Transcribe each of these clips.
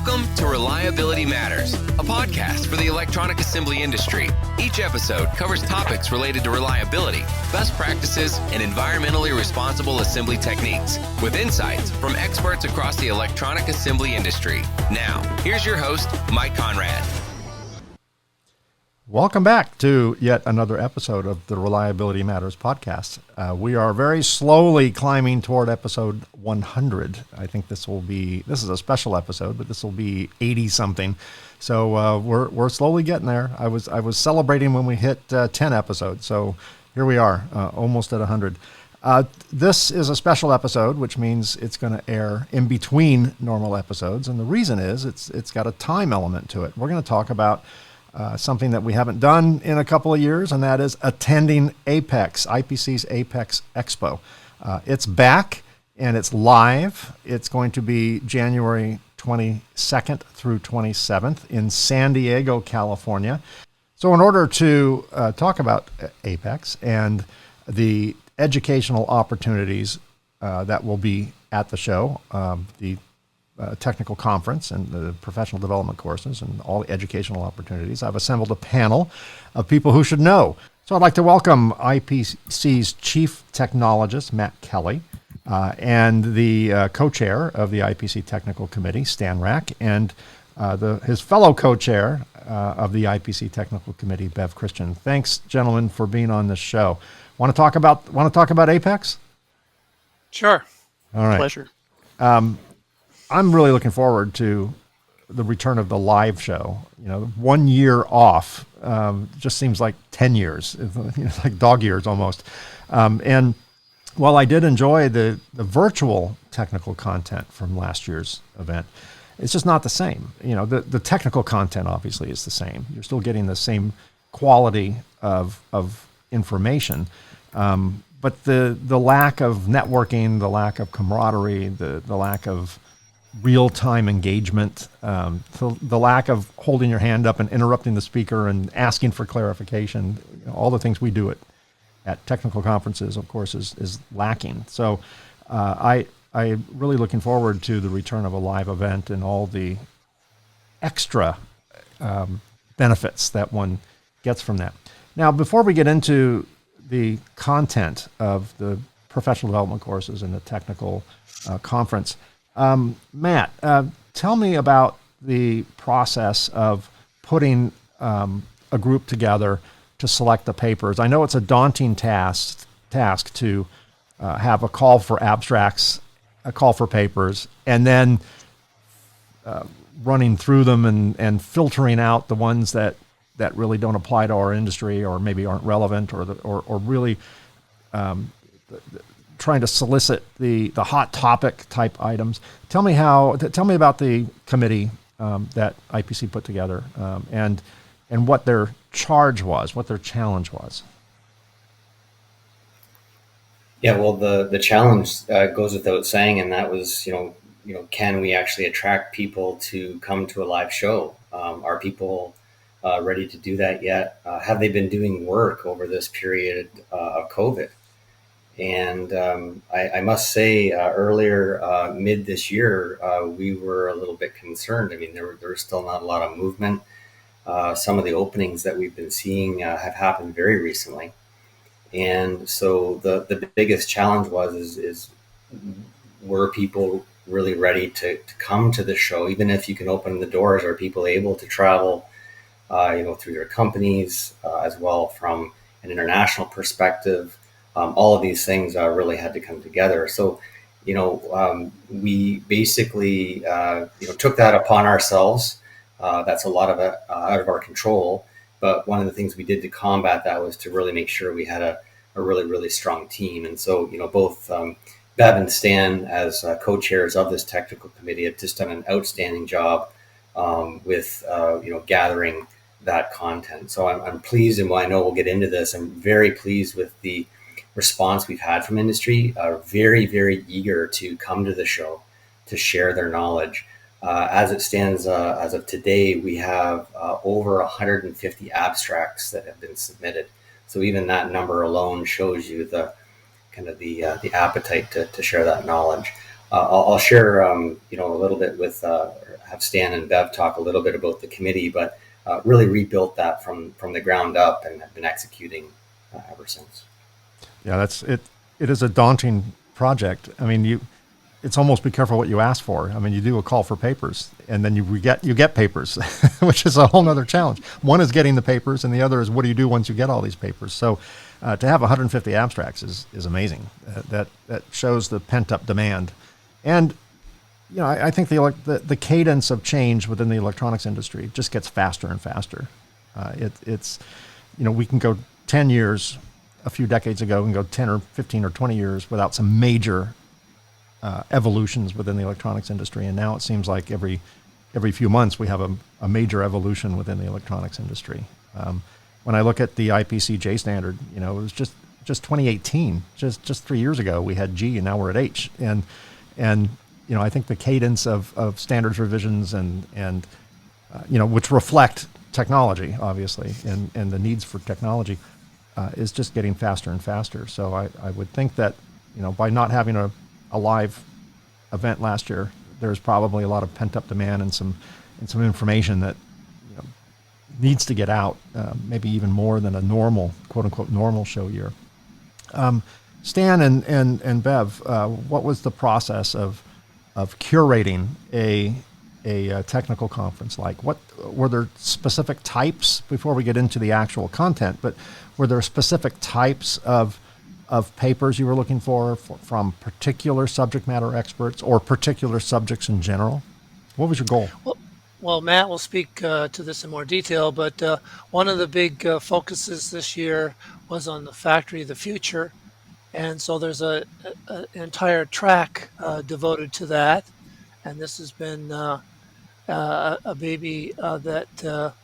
Welcome to Reliability Matters, a podcast for the electronic assembly industry. Each episode covers topics related to reliability, best practices, and environmentally responsible assembly techniques, with insights from experts across the electronic assembly industry. Now, here's your host, Mike Conrad. Welcome back to yet another episode of the Reliability Matters podcast. We are very slowly climbing toward episode 100. I think this is a special episode, but this will be 80 something. So we're slowly getting there. I was celebrating when we hit 10 episodes. So here we are, almost at 100. This is a special episode, which means it's going to air in between normal episodes. And the reason is it's got a time element to it. We're going to talk about something that we haven't done in a couple of years, and that is attending APEX, IPC's APEX Expo. It's back and it's live. It's going to be January 22nd through 27th in San Diego, California. So in order to talk about APEX and the educational opportunities that will be at the show, the technical conference and the professional development courses and all the educational opportunities, I've assembled a panel of people who should know. So I'd like to welcome IPC's Chief Technologist, Matt Kelly, and the co-chair of the IPC Technical Committee, Stan Rak, and his fellow co-chair of the IPC Technical Committee, Bev Christian. Thanks, gentlemen, for being on this show. Want to talk about APEX? Sure. All right. Pleasure. I'm really looking forward to the return of the live show. 1 year off just seems like 10 years, like dog years almost. And while I did enjoy the virtual technical content from last year's event, it's just not the same. The technical content obviously is the same. You're still getting the same quality of information. But the lack of networking, the lack of camaraderie, the lack of real-time engagement, the lack of holding your hand up and interrupting the speaker and asking for clarification, all the things we do at technical conferences, of course, is lacking. So I'm really looking forward to the return of a live event and all the extra benefits that one gets from that. Now, before we get into the content of the professional development courses and the technical conference, Matt, tell me about the process of putting a group together to select the papers. I know it's a daunting task to have a call for abstracts, a call for papers, and then running through them and filtering out the ones that really don't apply to our industry or maybe aren't relevant or really trying to solicit the hot topic type items. Tell me about the committee that IPC put together and what their charge was, what their challenge was. Yeah, well, the challenge goes without saying, and that was, can we actually attract people to come to a live show? Are people ready to do that yet? Have they been doing work over this period of COVID? And I must say, earlier, mid this year, we were a little bit concerned. I mean, there was still not a lot of movement. Some of the openings that we've been seeing have happened very recently. And so the biggest challenge is were people really ready to come to the show? Even if you can open the doors, are people able to travel, through their companies, as well from an international perspective? All of these things really had to come together. So, we basically, took that upon ourselves. That's a lot of it out of our control. But one of the things we did to combat that was to really make sure we had a really, really strong team. And so, both Bev and Stan as co-chairs of this technical committee have just done an outstanding job with, gathering that content. So I'm pleased, and I know we'll get into this, I'm very pleased with the response we've had from industry, very, very eager to come to the show to share their knowledge. As it stands, as of today, we have over 150 abstracts that have been submitted. So even that number alone shows you the appetite to share that knowledge. I'll share, a little bit with have Stan and Bev talk a little bit about the committee, but really rebuilt that from the ground up and have been executing ever since. Yeah, that's it. It is a daunting project. I mean, it's almost be careful what you ask for. I mean, you do a call for papers, and then you get papers, which is a whole nother challenge. One is getting the papers, and the other is what do you do once you get all these papers. So, to have 150 abstracts is amazing. That shows the pent up demand, and I think the cadence of change within the electronics industry just gets faster and faster. It's we can go 10 years, a few decades ago, and go 10 or 15 or 20 years without some major evolutions within the electronics industry, and now it seems like every few months we have a major evolution within the electronics industry. When I look at the IPC J standard, it was just 2018, just 3 years ago we had G, and now we're at H, and I think the cadence of standards revisions and which reflect technology, obviously, and the needs for technology is just getting faster and faster. So I would think that by not having a live event last year, there's probably a lot of pent up demand and some information that needs to get out, maybe even more than a normal, quote unquote, normal show year. Stan and Bev, what was the process of curating a technical conference like? What were there specific types, before we get into the actual content, but were there specific types of papers you were looking for from particular subject matter experts or particular subjects in general? What was your goal? Well, Matt will speak to this in more detail, but one of the big focuses this year was on the factory of the future. And so there's an entire track devoted to that. And this has been a baby that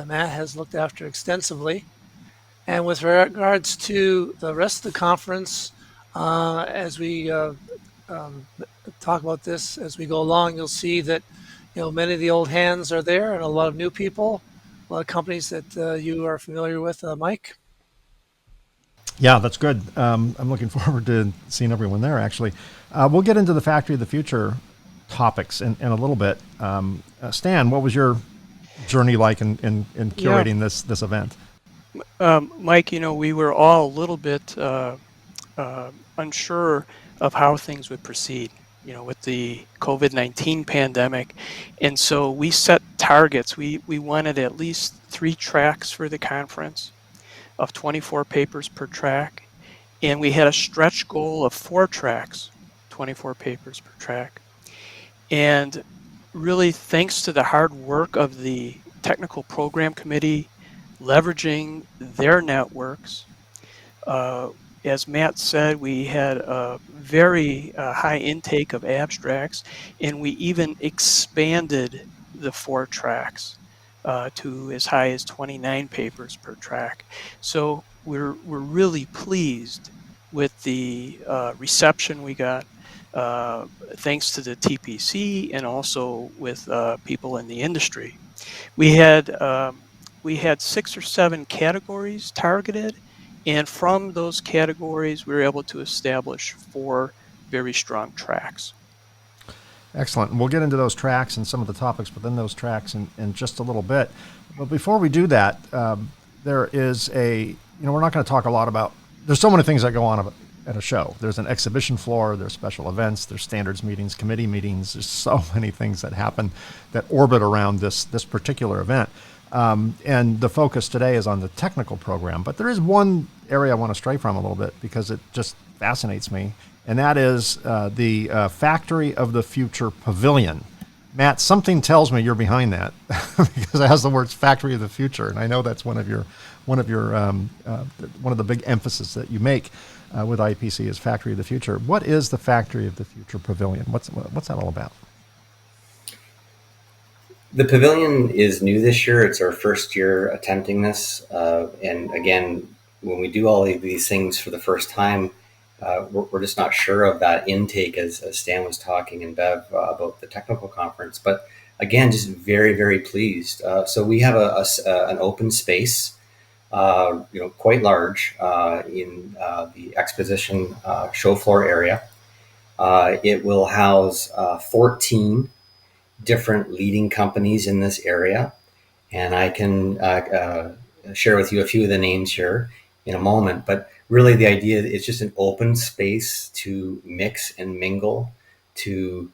Matt has looked after extensively. And with regards to the rest of the conference, as we talk about this as we go along, you'll see that many of the old hands are there, and a lot of new people, a lot of companies that you are familiar with, Mike. Yeah, that's good. I'm looking forward to seeing everyone there, actually. We'll get into the Factory of the Future topics in a little bit. Stan, what was your journey like in curating this event? Mike, we were all a little bit unsure of how things would proceed, with the COVID-19 pandemic. And so we set targets. We wanted at least 3 tracks for the conference of 24 papers per track. And we had a stretch goal of 4 tracks, 24 papers per track. And really, thanks to the hard work of the Technical Program Committee, leveraging their networks, as Matt said, we had a very high intake of abstracts, and we even expanded the 4 tracks to as high as 29 papers per track. So we're really pleased with the reception we got, thanks to the TPC and also with people in the industry. We had 6 or 7 categories targeted, and from those categories, we were able to establish 4 very strong tracks. Excellent. And we'll get into those tracks and some of the topics within those tracks in just a little bit. But before we do that, there is we're not going to talk a lot about, there's so many things that go on at a show. There's an exhibition floor, there's special events, there's standards meetings, committee meetings. There's so many things that happen that orbit around this particular event. And the focus today is on the technical program. But there is one area I want to stray from a little bit because it just fascinates me, and that is the Factory of the Future Pavilion. Matt, something tells me you're behind that because it has the words Factory of the Future, and I know that's one of the big emphasis that you make with IPC is Factory of the Future. What is the Factory of the Future Pavilion? What's that all about? The Pavilion is new this year. It's our first year attempting this. And again, when we do all of these things for the first time, we're just not sure of that intake as Stan was talking and Bev about the technical conference. But again, just very, very pleased. So we have an open space, quite large in the exposition show floor area. It will house 14 different leading companies in this area. And I can share with you a few of the names here in a moment. But really, the idea is just an open space to mix and mingle, to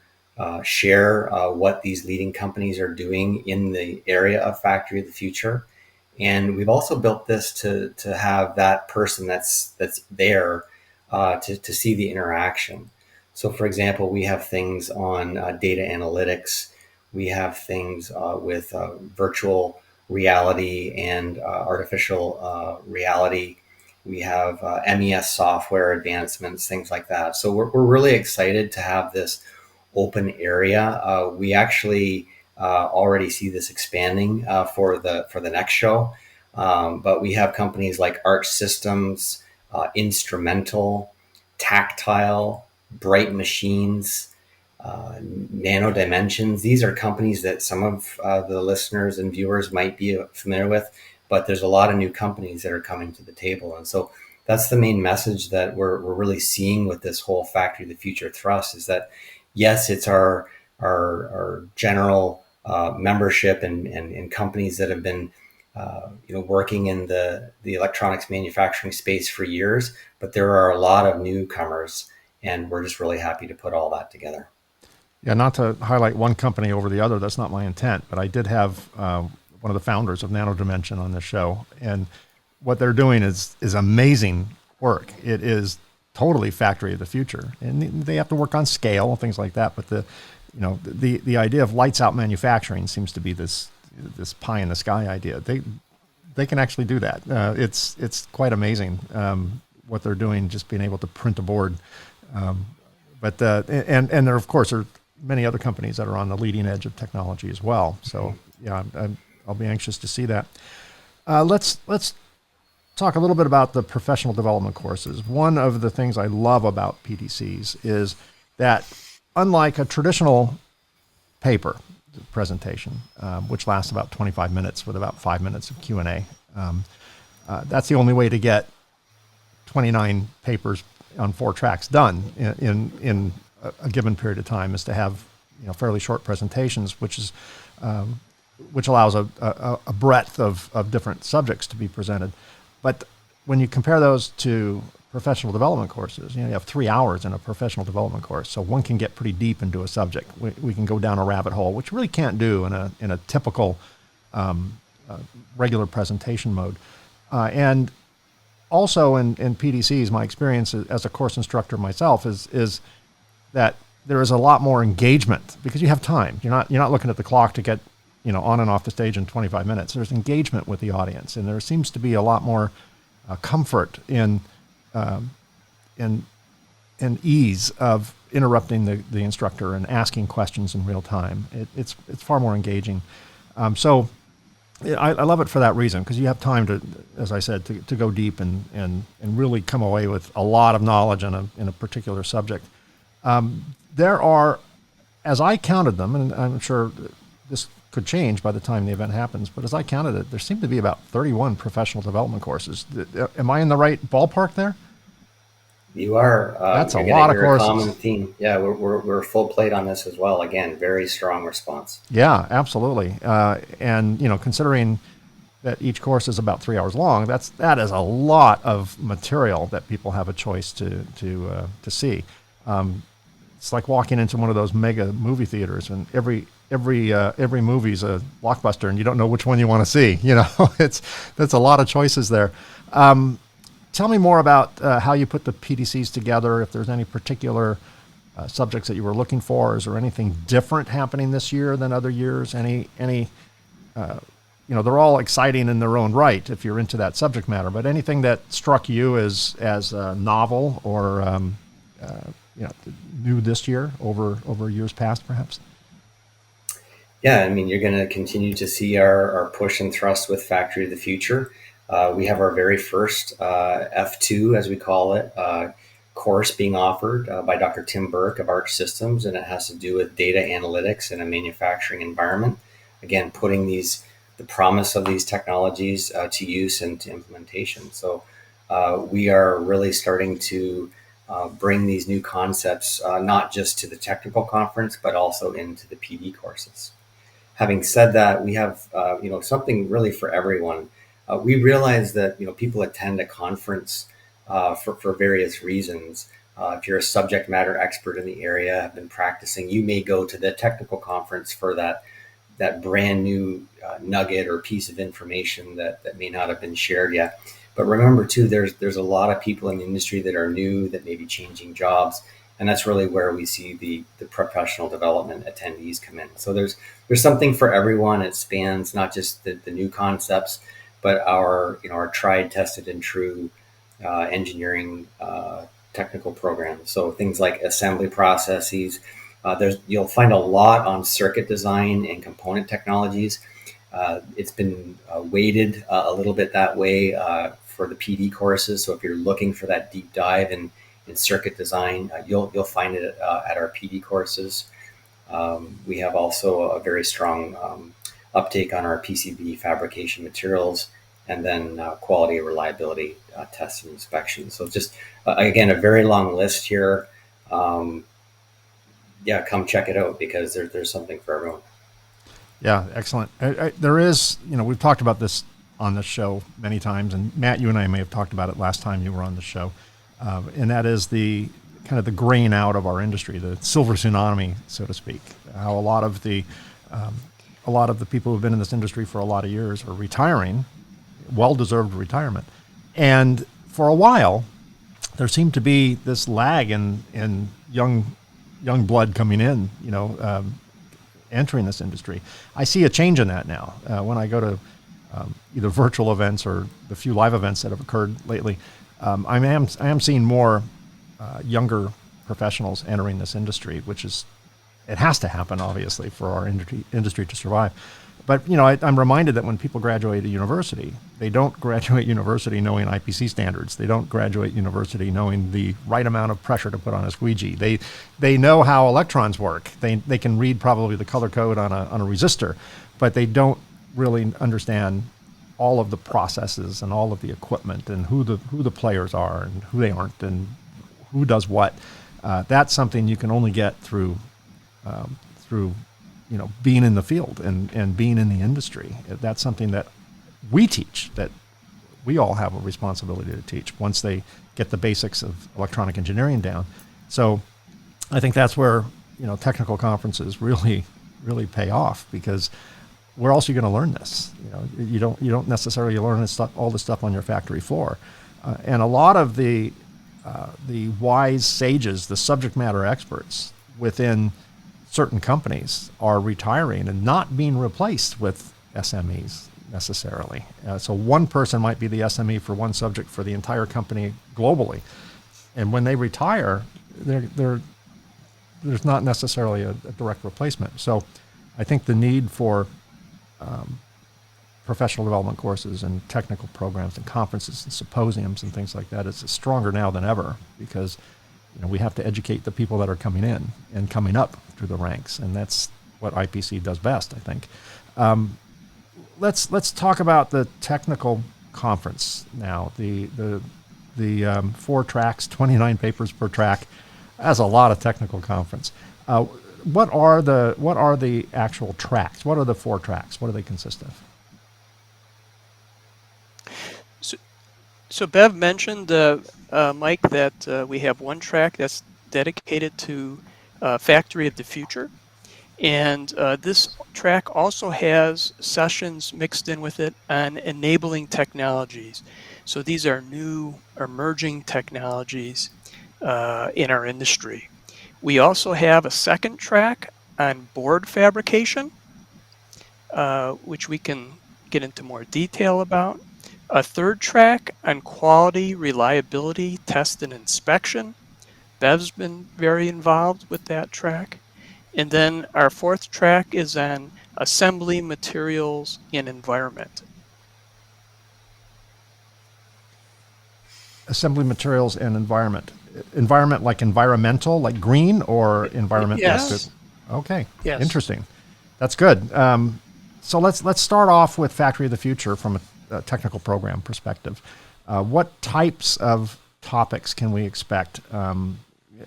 share what these leading companies are doing in the area of Factory of the Future. And we've also built this to have that person that's there to see the interaction. So, for example, we have things on data analytics. We have things with virtual reality and artificial reality. We have MES software advancements, things like that. So we're really excited to have this open area. We actually already see this expanding for the next show. But we have companies like Arch Systems, Instrumental, Tactile, Bright Machines, Nano Dimensions. These are companies that some of the listeners and viewers might be familiar with, but there's a lot of new companies that are coming to the table. And so that's the main message that we're really seeing with this whole Factory of the Future thrust, is that yes, it's our general membership and companies that have been working in the electronics manufacturing space for years, but there are a lot of newcomers, and we're just really happy to put all that together. Yeah, not to highlight one company over the other, that's not my intent, but I did have one of the founders of Nano Dimension on this show, and what they're doing is amazing work. It is totally Factory of the Future, and they have to work on scale and things like that. But the idea of lights out manufacturing seems to be this pie in the sky idea. They can actually do that. It's quite amazing what they're doing, just being able to print a board. But there of course are many other companies that are on the leading edge of technology as well. So yeah, I'll be anxious to see that. Let's talk a little bit about the professional development courses. One of the things I love about PDCs is that, unlike a traditional paper presentation, which lasts about 25 minutes with about 5 minutes of Q&A, that's the only way to get 29 papers on 4 tracks done in a given period of time, is to have fairly short presentations, which allows a breadth of different subjects to be presented. But when you compare those to professional development courses, you have 3 hours in a professional development course, so one can get pretty deep into a subject. We can go down a rabbit hole, which you really can't do in a typical regular presentation mode. And also in PDCs, my experience as a course instructor myself is that there is a lot more engagement because you have time. You're not looking at the clock to get on and off the stage in 25 minutes. There's engagement with the audience, and there seems to be a lot more comfort in ease of interrupting the instructor and asking questions in real time. It's far more engaging. So I love it for that reason, because you have time to, as I said, to go deep and really come away with a lot of knowledge in a particular subject. There are, as I counted them, and I'm sure this could change by the time the event happens, but as I counted it, there seem to be about 31 professional development courses. Am I in the right ballpark there? You are. That's a lot of courses. A common theme. Yeah, we're full plate on this as well. Again, very strong response. Yeah, absolutely. And considering that each course is about 3 hours long, that is a lot of material that people have a choice to see. It's like walking into one of those mega movie theaters, and every movie's a blockbuster, and you don't know which one you want to see. That's a lot of choices there. Tell me more about how you put the PDCs together, if there's any particular subjects that you were looking for. Is there anything different happening this year than other years? They're all exciting in their own right if you're into that subject matter, but anything that struck you as novel or new this year over years past, perhaps? Yeah, you're going to continue to see our push and thrust with Factory of the Future. We have our very first F2, as we call it, course being offered by Dr. Tim Burke of Arch Systems, and it has to do with data analytics in a manufacturing environment. Again, putting the promise of these technologies to use and to implementation. So we are really starting to bring these new concepts not just to the technical conference, but also into the PD courses. Having said that, we have something really for everyone. We realize that people attend a conference for various reasons. If you're a subject matter expert in the area, have been practicing, you may go to the technical conference for that brand new nugget or piece of information that may not have been shared yet. But remember too, there's a lot of people in the industry that are new, that may be changing jobs, and that's really where we see the professional development attendees come in. So there's something for everyone. It spans not just the new concepts, but our tried, tested, and true engineering technical programs. So things like assembly processes. You'll find a lot on circuit design and component technologies. It's been weighted a little bit that way for the PD courses. So if you're looking for that deep dive in circuit design, you'll find it at our PD courses. We have also a very strong uptake on our PCB fabrication materials, and then quality and reliability tests and inspections. So just, again, a very long list here. Come check it out, because there's something for everyone. Yeah, excellent. There is, we've talked about this on the show many times, and Matt, you and I may have talked about it last time you were on the show, and that is the kind of the graying out of our industry, the silver tsunami, so to speak. How a lot of the people who've been in this industry for a lot of years are retiring, well-deserved retirement, and for a while there seemed to be this lag in young blood coming in, entering this industry. I see a change in that now. When I go to either virtual events or the few live events that have occurred lately, I am seeing more younger professionals entering this industry, it has to happen, obviously, for our industry to survive. But I'm reminded that when people graduate a university, they don't graduate university knowing IPC standards. They don't graduate university knowing the right amount of pressure to put on a squeegee. They know how electrons work. They can read probably the color code on a resistor, but they don't really understand all of the processes and all of the equipment and who the players are and who they aren't and who does what. That's something you can only get through being in the field and being in the industry. That's something that we teach, that we all have a responsibility to teach once they get the basics of electronic engineering down. So I think that's where, technical conferences really, really pay off, because where else are you going to learn this? You don't necessarily learn all this stuff on your factory floor. And a lot of the wise sages, the subject matter experts within certain companies, are retiring and not being replaced with SMEs necessarily. So one person might be the SME for one subject for the entire company globally. And when they retire, there's not necessarily a direct replacement. So I think the need for professional development courses and technical programs and conferences and symposiums and things like that is stronger now than ever, because we have to educate the people that are coming in and coming up through the ranks, and that's what IPC does best, I think. Let's talk about the technical conference now. The 4 tracks, 29 papers per track. That's a lot of technical conference. What are the actual tracks? What are the 4 tracks? What do they consist of? So Bev mentioned, Mike, that we have one track that's dedicated to Factory of the Future. And this track also has sessions mixed in with it on enabling technologies. So these are new emerging technologies in our industry. We also have a second track on board fabrication, which we can get into more detail about. A third track on quality, reliability, test, and inspection. Bev's been very involved with that track. And then our 4th track is on assembly, materials, and environment. Assembly, materials, and environment. Environment like environmental, like green, or environment? Yes. Okay. Yes. Interesting. That's good. So let's start off with Factory of the Future from a technical program perspective. What types of topics can we expect?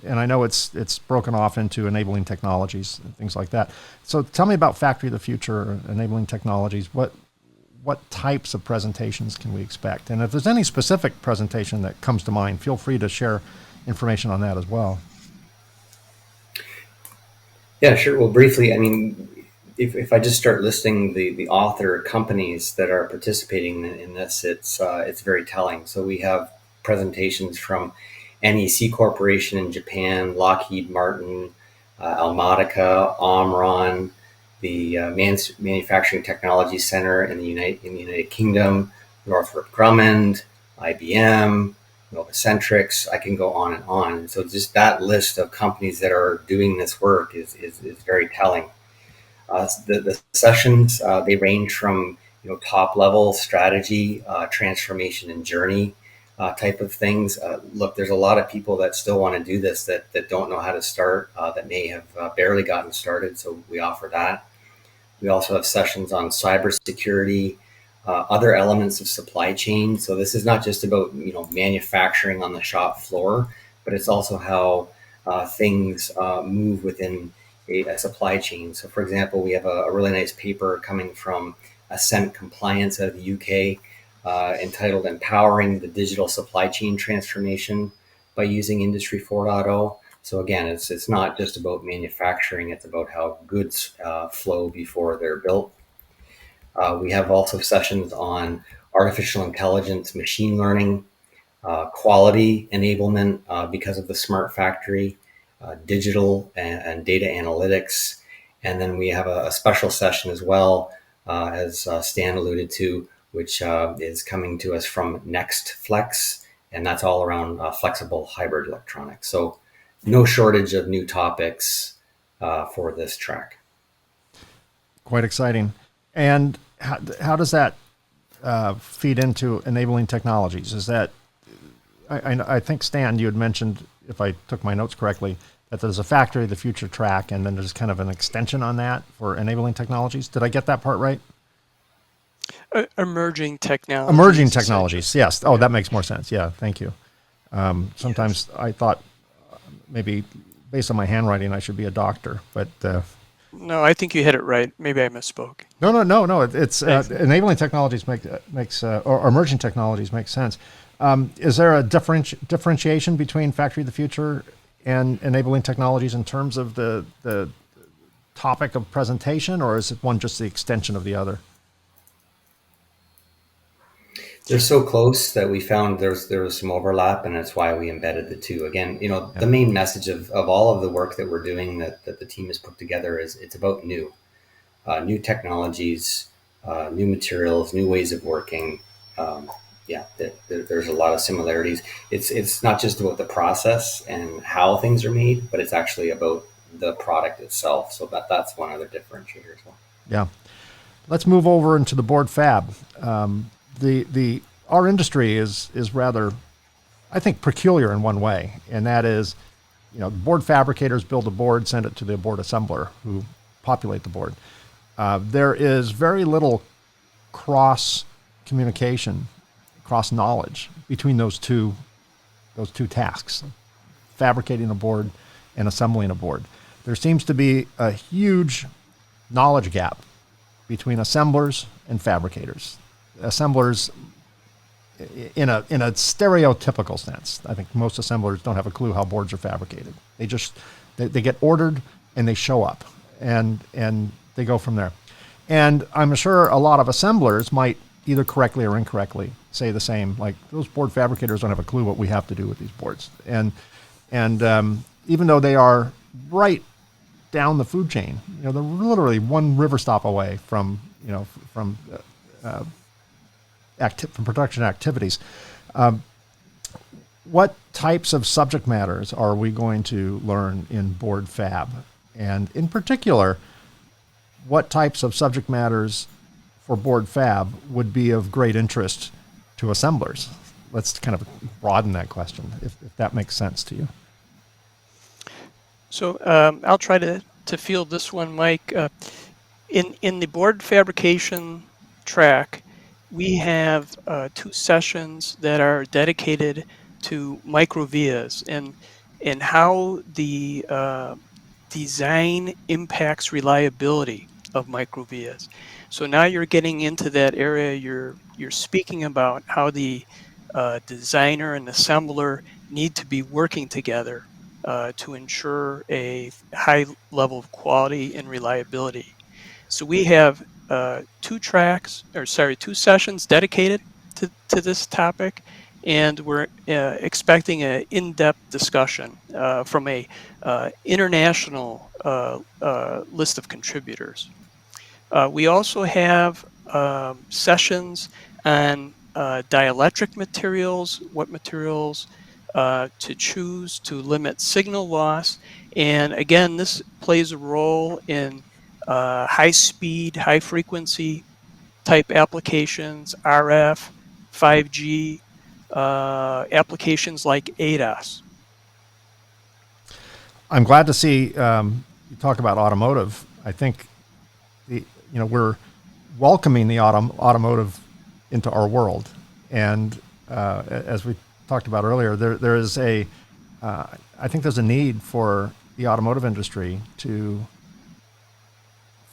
And I know it's broken off into enabling technologies and things like that. So tell me about Factory of the Future, enabling technologies. What types of presentations can we expect? And if there's any specific presentation that comes to mind, feel free to share information on that as well. Yeah, sure. Well, briefly, I mean, if I just start listing the author companies that are participating in this, it's very telling. So we have presentations from NEC Corporation in Japan, Lockheed Martin, Almatica, Omron, the Manufacturing Technology Center in the United Kingdom, Northrop Grumman, IBM, Novacentrics. I can go on and on. And so just that list of companies that are doing this work is very telling. The sessions, they range from top level strategy, transformation and journey type of things. Look, there's a lot of people that still want to do this that don't know how to start, that may have barely gotten started. So we offer that. We also have sessions on cybersecurity, other elements of supply chain. So this is not just about manufacturing on the shop floor, but it's also how things move within a supply chain. So for example, we have a really nice paper coming from Ascent Compliance out of the UK, entitled Empowering the Digital Supply Chain Transformation by Using Industry 4.0. So again, it's not just about manufacturing, it's about how goods flow before they're built. We have also sessions on artificial intelligence, machine learning, quality enablement because of the smart factory, digital and data analytics. And then we have a special session as well, as Stan alluded to, which is coming to us from NextFlex, and that's all around flexible hybrid electronics. So no shortage of new topics for this track. Quite exciting. And how does that feed into enabling technologies? Is that, I think, Stan, you had mentioned, if I took my notes correctly, that there's a Factory of the Future track, and then there's kind of an extension on that for enabling technologies. Did I get that part right? Emerging technologies. Emerging technologies, yes. Oh, that makes more sense. Yeah, thank you. Sometimes I thought maybe based on my handwriting, I should be a doctor, but... No, I think you hit it right. Maybe I misspoke. No. It's enabling technologies makes or emerging technologies make sense. Is there a differentiation between Factory of the Future and enabling technologies in terms of the topic of presentation, or is it one just the extension of the other? They're so close that we found there was some overlap, and that's why we embedded the two. Again, the main message of all of the work that we're doing that the team has put together is it's about new technologies, new materials, new ways of working. There's a lot of similarities. It's not just about the process and how things are made, but it's actually about the product itself. So that's one other differentiator as well. Yeah. Let's move over into the board fab. Our industry is rather, I think, peculiar in one way, and that is, board fabricators build a board, send it to the board assembler who populate the board. There is very little cross communication, cross knowledge between those two tasks, fabricating a board and assembling a board. There seems to be a huge knowledge gap between assemblers and fabricators. Assemblers, in a stereotypical sense, I think most assemblers don't have a clue how boards are fabricated. They get ordered and they show up, and they go from there. And I'm sure a lot of assemblers might either correctly or incorrectly say the same, like, those board fabricators don't have a clue what we have to do with these boards. And even though they are right down the food chain, they're literally one river stop away from production activities. What types of subject matters are we going to learn in board fab? And in particular, what types of subject matters for board fab would be of great interest to assemblers? Let's kind of broaden that question, if that makes sense to you. So I'll try to field this one, Mike. In the board fabrication track, we have 2 sessions that are dedicated to microvias and how the design impacts reliability of microvias. So now you're getting into that area. You're speaking about how the designer and assembler need to be working together to ensure a high level of quality and reliability. So we have two sessions dedicated to this topic, and we're expecting an in-depth discussion from a international list of contributors. We also have sessions on dielectric materials, what materials to choose to limit signal loss. And again, this plays a role in high speed, high frequency type applications, RF, 5G, applications like ADAS. I'm glad to see you talk about automotive. I think we're welcoming the automotive into our world, and as we talked about earlier, there is I think there's a need for the automotive industry to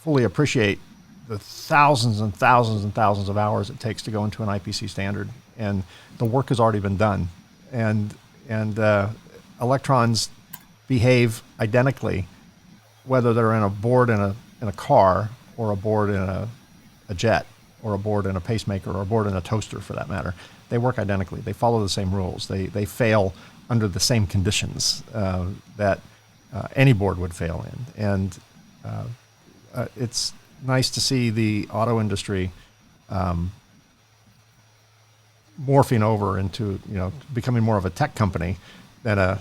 fully appreciate the thousands and thousands and thousands of hours it takes to go into an IPC standard, and the work has already been done, and electrons behave identically whether they're in a board in a car, or a board in a jet, or a board in a pacemaker, or a board in a toaster for that matter. They work identically. They follow the same rules. They fail under the same conditions that any board would fail in. And it's nice to see the auto industry morphing over into becoming more of a tech company than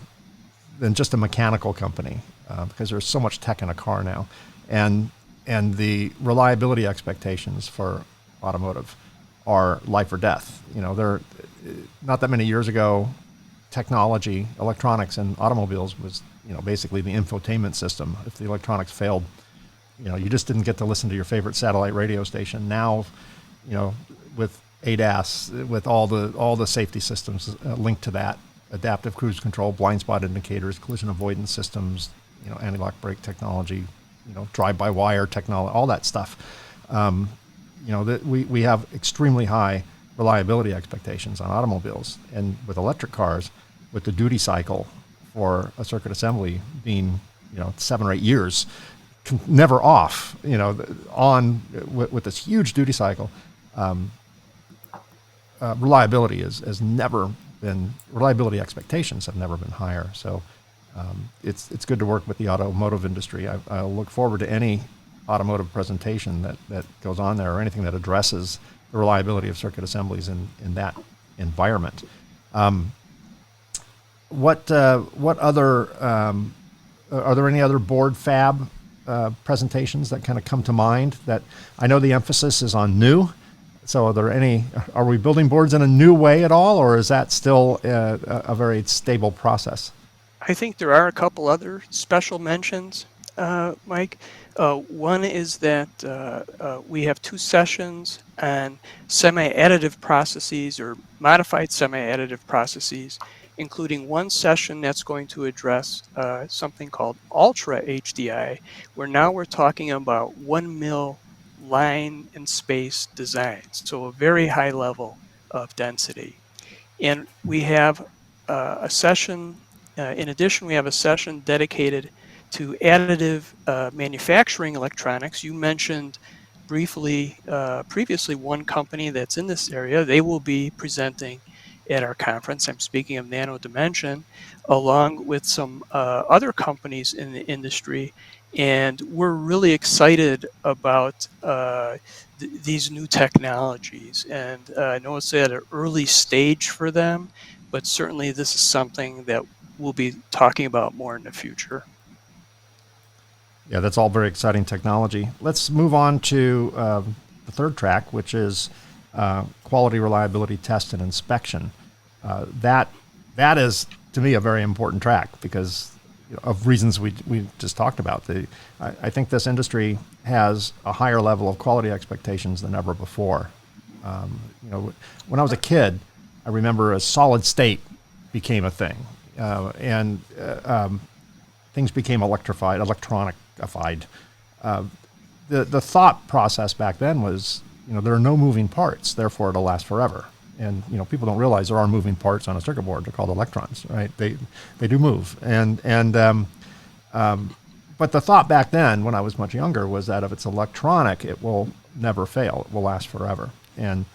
just a mechanical company, because there's so much tech in a car now, and the reliability expectations for automotive are life or death. They're not that many years ago. Technology, electronics in automobiles was basically the infotainment system. If the electronics failed, you just didn't get to listen to your favorite satellite radio station. Now, with ADAS, with all the safety systems linked to that, adaptive cruise control, blind spot indicators, collision avoidance systems, anti-lock brake technology, drive-by-wire technology, all that stuff. We have extremely high reliability expectations on automobiles, and with electric cars, with the duty cycle for a circuit assembly being 7 or 8 years, never off, on with this huge duty cycle, reliability reliability expectations have never been higher. So it's good to work with the automotive industry. I look forward to any automotive presentation that goes on there, or anything that addresses the reliability of circuit assemblies in that environment. What other are there any other board fab presentations that kind of come to mind? That I know the emphasis is on new. So are we building boards in a new way at all, or is that still a very stable process? I think there are a couple other special mentions, Mike. One is that we have 2 sessions on semi-additive processes, or modified semi-additive processes, including one session that's going to address something called Ultra HDI, where now we're talking about 1 mil line and space designs, so a very high level of density. And we have a session, in addition, we have a session dedicated to additive manufacturing electronics. You mentioned briefly previously one company that's in this area. They will be presenting at our conference. I'm speaking of Nano Dimension, along with some other companies in the industry. And we're really excited about these new technologies. And I know it's at an early stage for them, but certainly this is something that we'll be talking about more in the future. Yeah, that's all very exciting technology. Let's move on to the third track, which is quality, reliability, test, and inspection. That is, to me, a very important track because of reasons we just talked about. I think this industry has a higher level of quality expectations than ever before. When I was a kid, I remember a solid state became a thing, and things became electronified. The thought process back then was, there are no moving parts, therefore it'll last forever. And people don't realize there are moving parts on a circuit board. They're called electrons, right? They do move. But the thought back then, when I was much younger, was that if it's electronic, it will never fail. It will last forever. And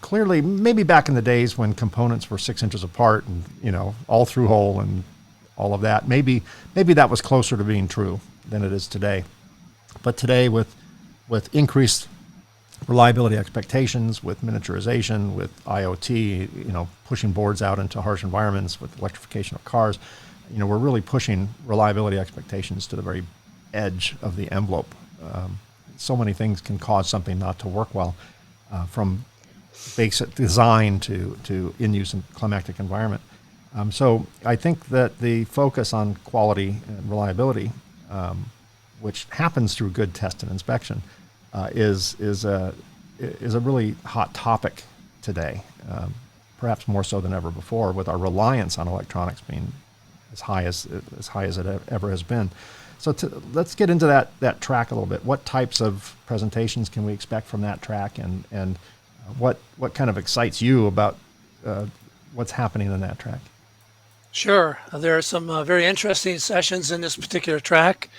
clearly, maybe back in the days when components were 6 inches apart and all through hole and all of that, maybe that was closer to being true than it is today. But today, with increased reliability expectations, with miniaturization, with IoT, pushing boards out into harsh environments, with electrification of cars, we're really pushing reliability expectations to the very edge of the envelope. So many things can cause something not to work well, from basic design to in-use and climactic environment. So I think that the focus on quality and reliability, which happens through good test and inspection, is a really hot topic today, perhaps more so than ever before, with our reliance on electronics being as high as it ever has been. So let's get into that track a little bit. What types of presentations can we expect from that track, and what kind of excites you about what's happening in that track? Sure. There are some very interesting sessions in this particular track.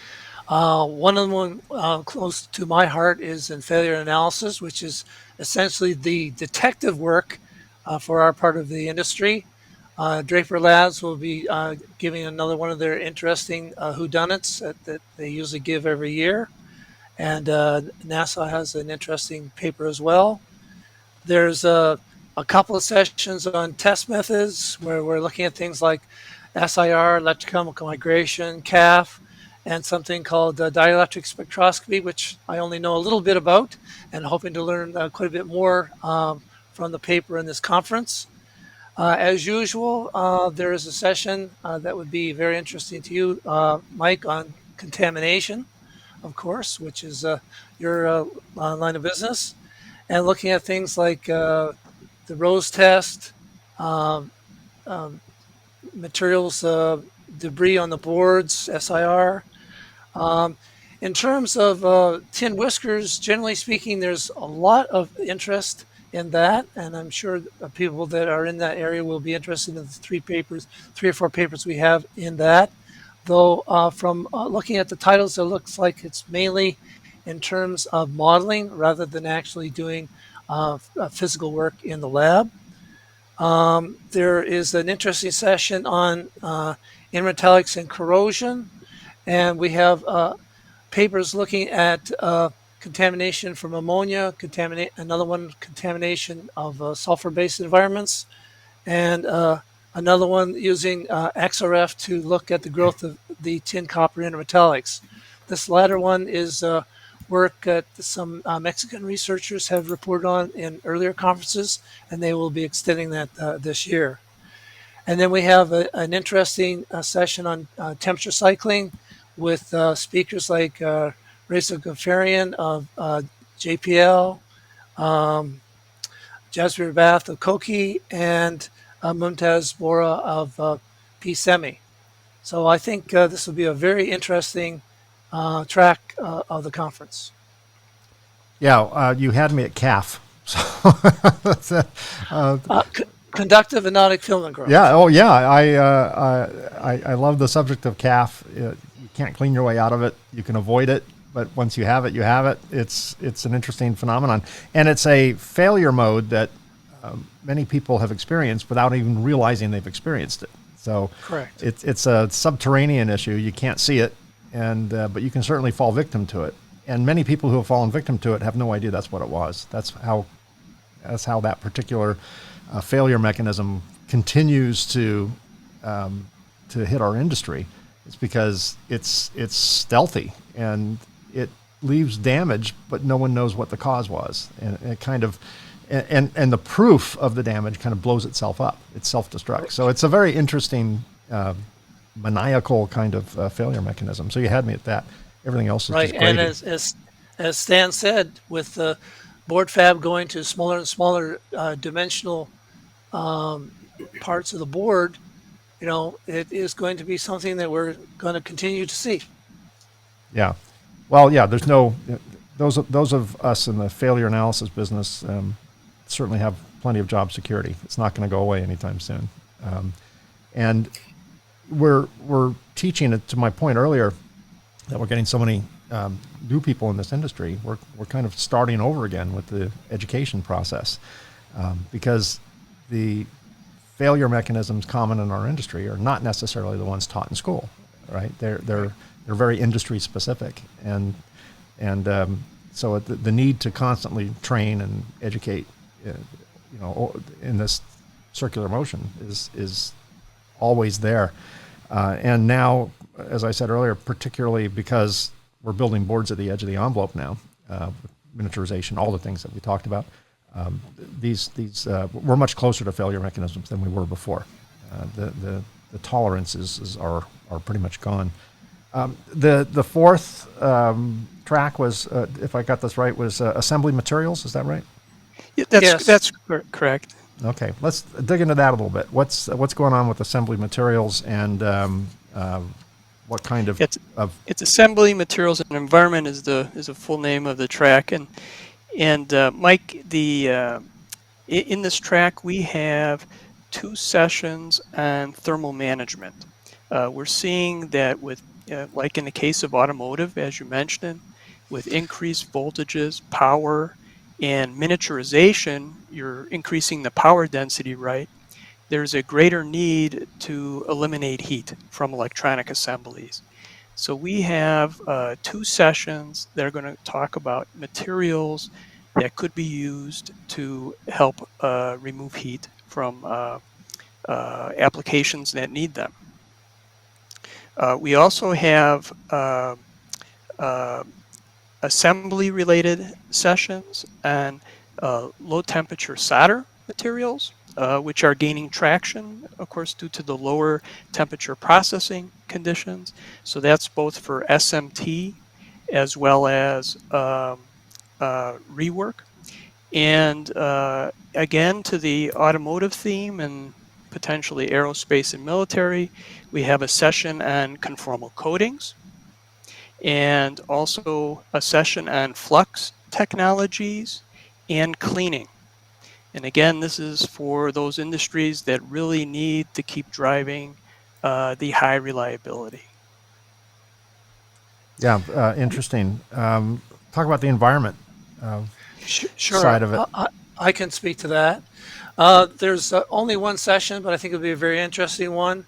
One of them close to my heart is in failure analysis, which is essentially the detective work for our part of the industry. Draper Labs will be giving another one of their interesting whodunits that they usually give every year. And NASA has an interesting paper as well. There's a couple of sessions on test methods where we're looking at things like SIR, electrochemical migration, CAF, and something called dielectric spectroscopy, which I only know a little bit about, and hoping to learn quite a bit more from the paper in this conference. As usual, there is a session that would be very interesting to you, Mike, on contamination, of course, which is your line of business, and looking at things like the Rose test, materials debris on the boards, SIR. In terms of tin whiskers, generally speaking, there's a lot of interest in that, and I'm sure people that are in that area will be interested in the 3 or 4 papers we have in that. Though from looking at the titles, it looks like it's mainly in terms of modeling rather than actually doing physical work in the lab. There is an interesting session on intermetallics and corrosion, and we have papers looking at contamination from ammonia, another one contamination of sulfur-based environments, and another one using XRF to look at the growth of the tin copper intermetallics. This latter one is work that some Mexican researchers have reported on in earlier conferences, and they will be extending that this year. And then we have an interesting session on temperature cycling with speakers like Reza Ghaffarian of JPL, Jasbir Bath of Koki, and Mumtaz Bora of PSEMI. So I think this will be a very interesting track of the conference. Yeah, you had me at CAF. So Conductive anodic filament growth. Yeah. Oh, yeah. I love the subject of CAF. You can't clean your way out of it. You can avoid it, but once you have it, you have it. It's an interesting phenomenon, and it's a failure mode that many people have experienced without even realizing they've experienced it. So correct. It's a subterranean issue. You can't see it, and but you can certainly fall victim to it. And many people who have fallen victim to it have no idea that's what it was. That's how that particular failure mechanism continues to hit our industry. It's because it's stealthy and it leaves damage, but no one knows what the cause was, and it kind of and the proof of the damage kind of blows itself up. It self-destructs. So it's a very interesting maniacal kind of failure mechanism. So you had me at that. Everything else is right. Just gravy. And as Stan said, with the board fab going to smaller and smaller dimensional parts of the board, it is going to be something that we're going to continue to see. Yeah. Well, yeah, there's no, those of us in the failure analysis business certainly have plenty of job security. It's not going to go away anytime soon. And we're teaching it, to my point earlier, that we're getting so many new people in this industry. We're kind of starting over again with the education process because the failure mechanisms common in our industry are not necessarily the ones taught in school, right? They're very industry specific, and so the need to constantly train and educate, in this circular motion is always there. And now, as I said earlier, particularly because we're building boards at the edge of the envelope now, miniaturization, all the things that we talked about, we're much closer to failure mechanisms than we were before. The tolerances are pretty much gone. The fourth track was, if I got this right, was assembly materials. Is that right? Yeah, Yes. that's correct. Okay, let's dig into that a little bit. What's going on with assembly materials, and what kind of It's assembly materials and environment is the full name of the track, and Mike, in this track we have 2 sessions on thermal management. We're seeing that with like in the case of automotive, as you mentioned, with increased voltages, power, and miniaturization, you're increasing the power density, right? There's a greater need to eliminate heat from electronic assemblies. So we have 2 sessions that are going to talk about materials that could be used to help remove heat from applications that need them. We also have assembly-related sessions on low temperature solder materials, which are gaining traction, of course, due to the lower temperature processing conditions. So that's both for SMT as well as rework. And again, to the automotive theme and potentially aerospace and military, we have a session on conformal coatings, and also a session on flux technologies and cleaning. And again, this is for those industries that really need to keep driving the high reliability. Yeah, interesting. Talk about the environment Sure. side of it. I can speak to that. There's only one session, but I think it'll be a very interesting one.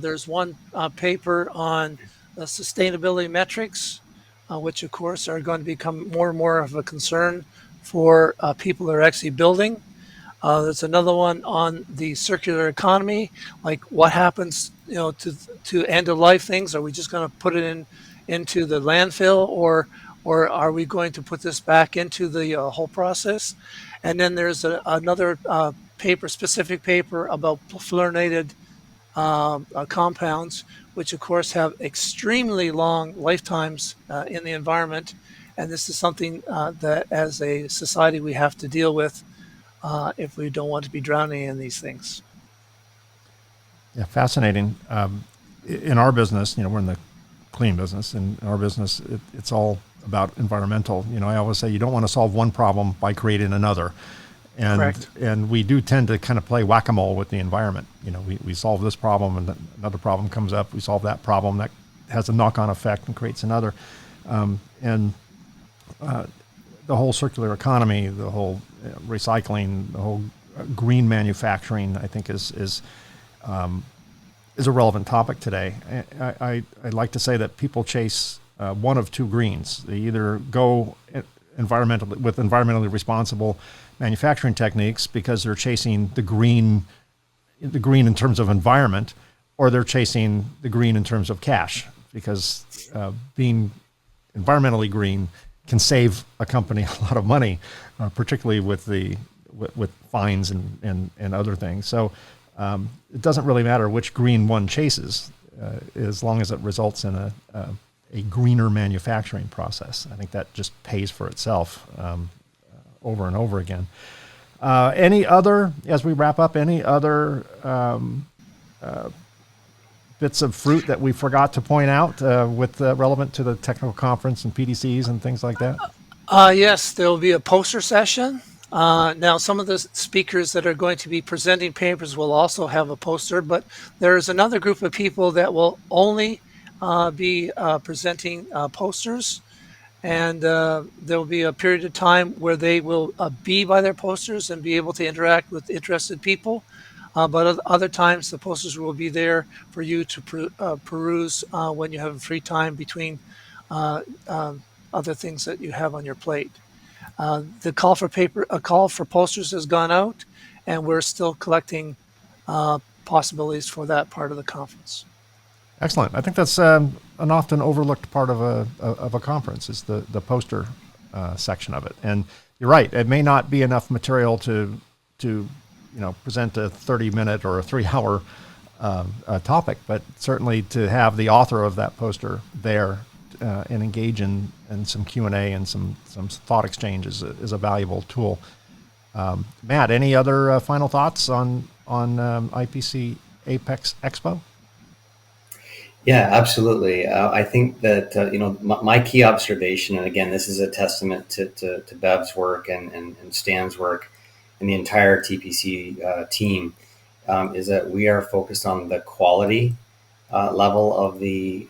There's one paper on sustainability metrics, which of course are going to become more and more of a concern for people that are actually building. There's another one on the circular economy, like what happens, to end of life things. Are we just going to put it into the landfill, or are we going to put this back into the whole process? And then there's another specific paper about fluorinated compounds, which of course have extremely long lifetimes in the environment. And this is something that as a society we have to deal with if we don't want to be drowning in these things. Yeah, fascinating. In our business, we're in the clean business. In our business, it's all about environmental. I always say you don't want to solve one problem by creating another. Correct. And we do tend to kind of play whack-a-mole with the environment. We solve this problem and another problem comes up. We solve that problem that has a knock-on effect and creates another. And the whole circular economy, the whole recycling, the whole green manufacturing, I think is a relevant topic today. I'd like to say that people chase one of 2 greens. They either go with environmentally responsible manufacturing techniques because they're chasing the green in terms of environment, or they're chasing the green in terms of cash, because being environmentally green can save a company a lot of money, particularly with fines and other things. So it doesn't really matter which green one chases, as long as it results in a greener manufacturing process. I think that just pays for itself over and over again. Any other, as we wrap up, any other bits of fruit that we forgot to point out with relevant to the technical conference and PDCs and things like that? Yes, there will be a poster session. Now, some of the speakers that are going to be presenting papers will also have a poster, but there's another group of people that will only be presenting posters. And there will be a period of time where they will be by their posters and be able to interact with interested people. But other times, the posters will be there for you to peruse when you have free time between uh, other things that you have on your plate. The call for posters has gone out, and we're still collecting possibilities for that part of the conference. Excellent. I think that's an often overlooked part of a conference is the poster section of it. And you're right; it may not be enough material to present a 30-minute or a 3-hour topic, but certainly to have the author of that poster there and engage in some Q&A and some thought exchange is a valuable tool. Matt, any other final thoughts on IPC APEX Expo? Yeah, absolutely. I think that my key observation, and again, this is a testament to Bev's work and Stan's work and the entire TPC team, is that we are focused on the quality level of the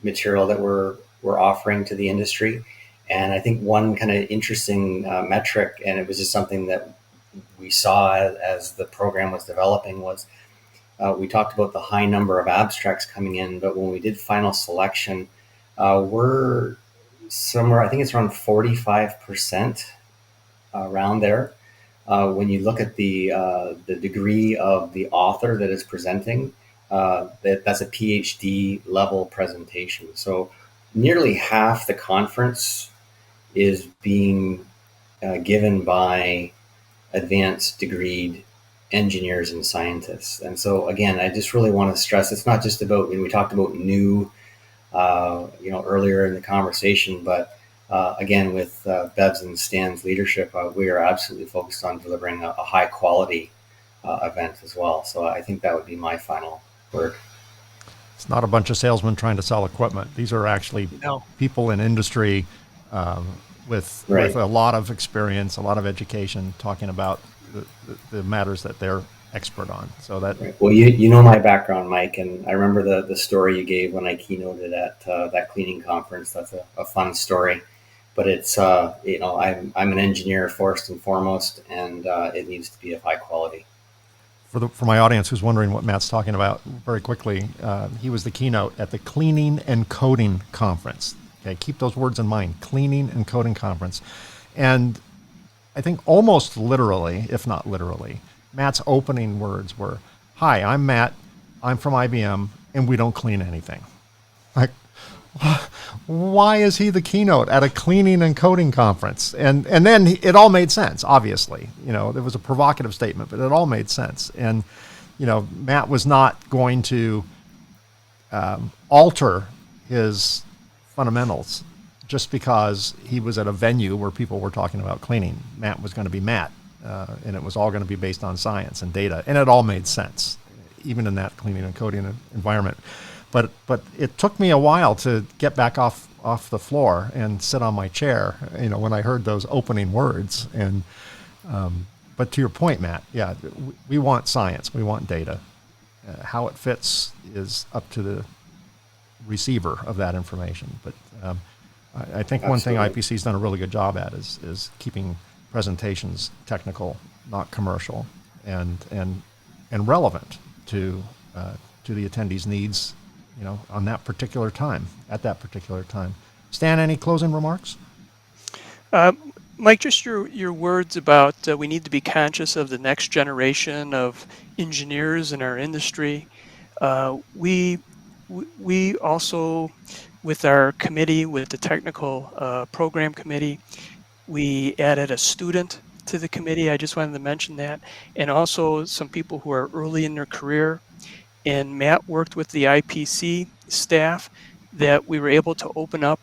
material that we're offering to the industry. And I think one kind of interesting metric, and it was just something that we saw as the program was developing, was we talked about the high number of abstracts coming in, but when we did final selection, we're somewhere, I think it's around 45% around there. When you look at the degree of the author that is presenting, that's a PhD level presentation. So nearly half the conference is being given by advanced degreed engineers and scientists. And so again, I just really want to stress, it's not just about, we talked about new, earlier in the conversation, but again, with Bev's and Stan's leadership, we are absolutely focused on delivering a high quality event as well. So I think that would be my final word. It's not a bunch of salesmen trying to sell equipment. These are actually people in industry with a lot of experience, a lot of education, talking about the matters that they're expert on. So that well, you know my background, Mike, and I remember the story you gave when I keynoted at that cleaning conference. That's a fun story, but it's I'm an engineer first and foremost, and it needs to be of high quality. For my audience who's wondering what Matt's talking about, very quickly, he was the keynote at the Cleaning and Coding Conference. Okay, keep those words in mind, Cleaning and Coding Conference. And I think almost literally, if not literally, Matt's opening words were, "Hi, I'm Matt, I'm from IBM, and we don't clean anything." Like, why is he the keynote at a cleaning and coding conference? And then it all made sense, obviously. There was a provocative statement, but it all made sense. And, Matt was not going to alter his fundamentals just because he was at a venue where people were talking about cleaning. Matt was going to be Matt, and it was all going to be based on science and data. And it all made sense, even in that cleaning and coding environment. But it took me a while to get back off the floor and sit on my chair, when I heard those opening words. And but to your point, Matt, yeah, we want science, we want data. How it fits is up to the receiver of that information. But I think one thing IPC's done a really good job at is keeping presentations technical, not commercial, and relevant to the attendees' needs, on that particular time, at that particular time. Stan, any closing remarks? Mike, just your words about we need to be conscious of the next generation of engineers in our industry. We also, with our committee, with the technical program committee, we added a student to the committee. I just wanted to mention that, and also some people who are early in their career. And Matt worked with the IPC staff that we were able to open up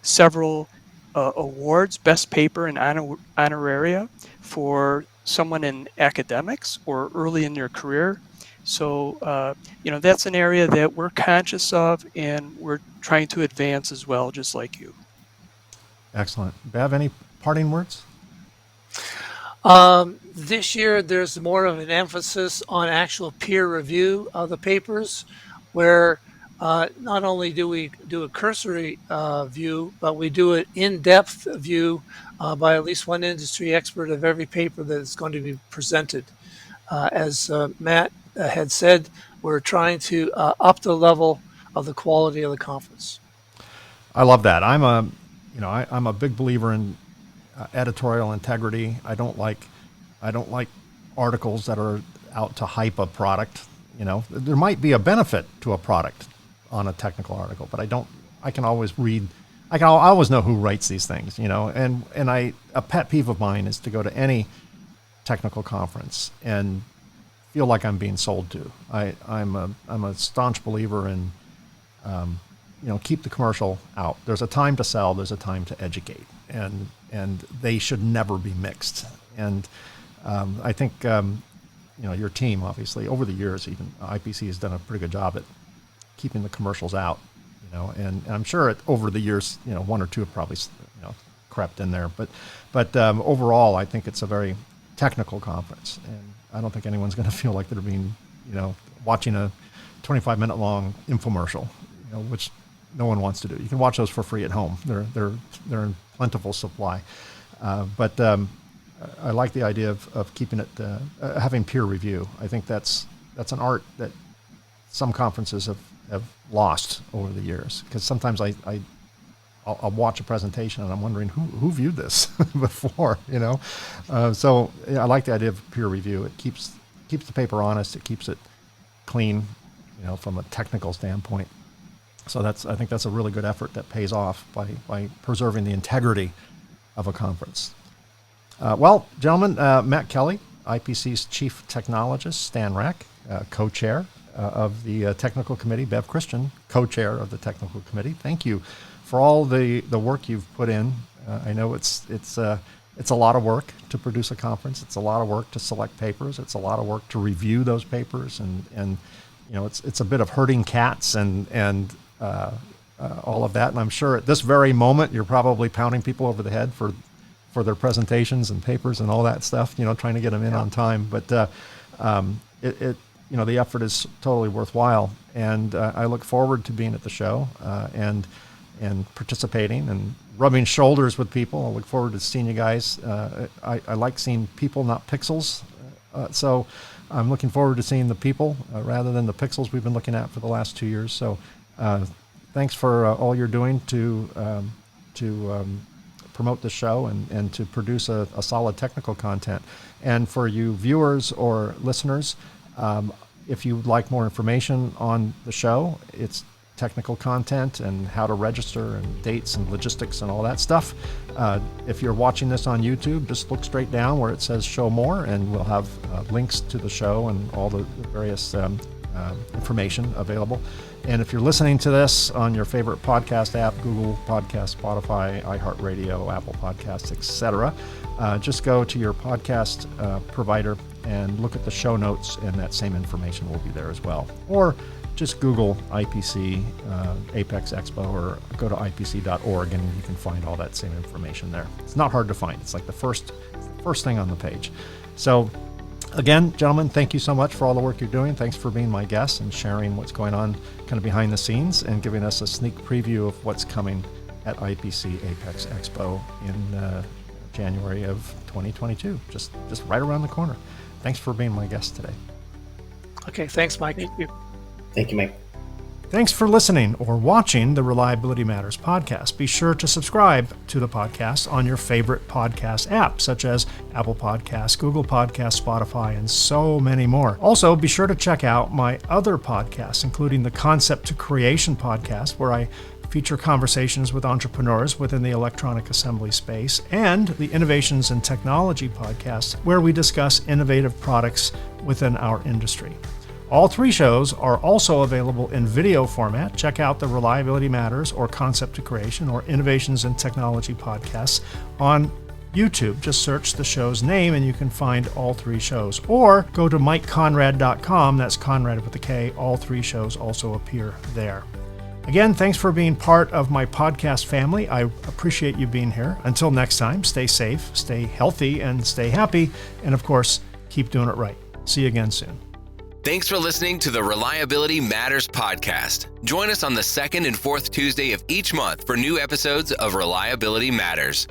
several awards, best paper and honoraria for someone in academics or early in their career. So, that's an area that we're conscious of and we're trying to advance as well, just like you. Excellent. Bev, any parting words? This year, there's more of an emphasis on actual peer review of the papers, where not only do we do a cursory view, but we do an in-depth view by at least one industry expert of every paper that is going to be presented. As Matt had said, we're trying to up the level of the quality of the conference. I love that. I'm a big believer in editorial integrity. I don't like articles that are out to hype a product. There might be a benefit to a product on a technical article, but I can always read. I always know who writes these things, and a pet peeve of mine is to go to any technical conference and feel like I'm being sold to. I'm a staunch believer in, keep the commercial out. There's a time to sell. There's a time to educate, and they should never be mixed. And I think your team, obviously, over the years, even IPC has done a pretty good job at keeping the commercials out. And I'm sure over the years, one or two have probably crept in there. But overall, I think it's a very technical conference, and I don't think anyone's going to feel like they're being, watching a 25-minute long infomercial, which no one wants to do. You can watch those for free at home. They're in plentiful supply. But I like the idea of keeping it, having peer review. I think that's an art that some conferences have lost over the years, because sometimes I'll watch a presentation and I'm wondering who viewed this before, So I like the idea of peer review. It keeps the paper honest. It keeps it clean, from a technical standpoint. So I think that's a really good effort that pays off by preserving the integrity of a conference. Well, gentlemen, Matt Kelly, IPC's Chief Technologist, Stan Rak, co-chair of the Technical Committee, Bev Christian, co-chair of the Technical Committee. Thank you for all the work you've put in. I know it's a lot of work to produce a conference. It's a lot of work to select papers. It's a lot of work to review those papers, and it's a bit of herding cats and all of that. And I'm sure at this very moment you're probably pounding people over the head for their presentations and papers and all that stuff. Trying to get them in on time. But the effort is totally worthwhile, and I look forward to being at the show and participating and rubbing shoulders with people. I look forward to seeing you guys. I like seeing people, not pixels. So I'm looking forward to seeing the people rather than the pixels we've been looking at for the last 2 years. So thanks for all you're doing to promote the show and to produce a solid technical content. And for you viewers or listeners, if you would like more information on the show, it's technical content and how to register and dates and logistics and all that stuff. If you're watching this on YouTube, just look straight down where it says show more, and we'll have links to the show and all the various information available. And if you're listening to this on your favorite podcast app, Google Podcast, Spotify, iHeartRadio, Apple Podcasts, etc., just go to your podcast provider and look at the show notes, and that same information will be there as well. Or just Google IPC APEX Expo, or go to ipc.org, and you can find all that same information there. It's not hard to find. It's like the first thing on the page. So again, gentlemen, thank you so much for all the work you're doing. Thanks for being my guest and sharing what's going on kind of behind the scenes and giving us a sneak preview of what's coming at IPC APEX Expo in January of 2022, just right around the corner. Thanks for being my guest today. Okay, thanks, Mike. Thank you. Thank you, Mike. Thanks for listening or watching the Reliability Matters podcast. Be sure to subscribe to the podcast on your favorite podcast app, such as Apple Podcasts, Google Podcasts, Spotify, and so many more. Also, be sure to check out my other podcasts, including the Concept to Creation podcast, where I feature conversations with entrepreneurs within the electronic assembly space, and the Innovations in Technology podcast, where we discuss innovative products within our industry. All three shows are also available in video format. Check out the Reliability Matters or Concept to Creation or Innovations in Technology podcasts on YouTube. Just search the show's name and you can find all 3 shows. Or go to MikeConrad.com, that's Conrad with a K. All 3 shows also appear there. Again, thanks for being part of my podcast family. I appreciate you being here. Until next time, stay safe, stay healthy, and stay happy. And of course, keep doing it right. See you again soon. Thanks for listening to the Reliability Matters podcast. Join us on the 2nd and 4th Tuesday of each month for new episodes of Reliability Matters.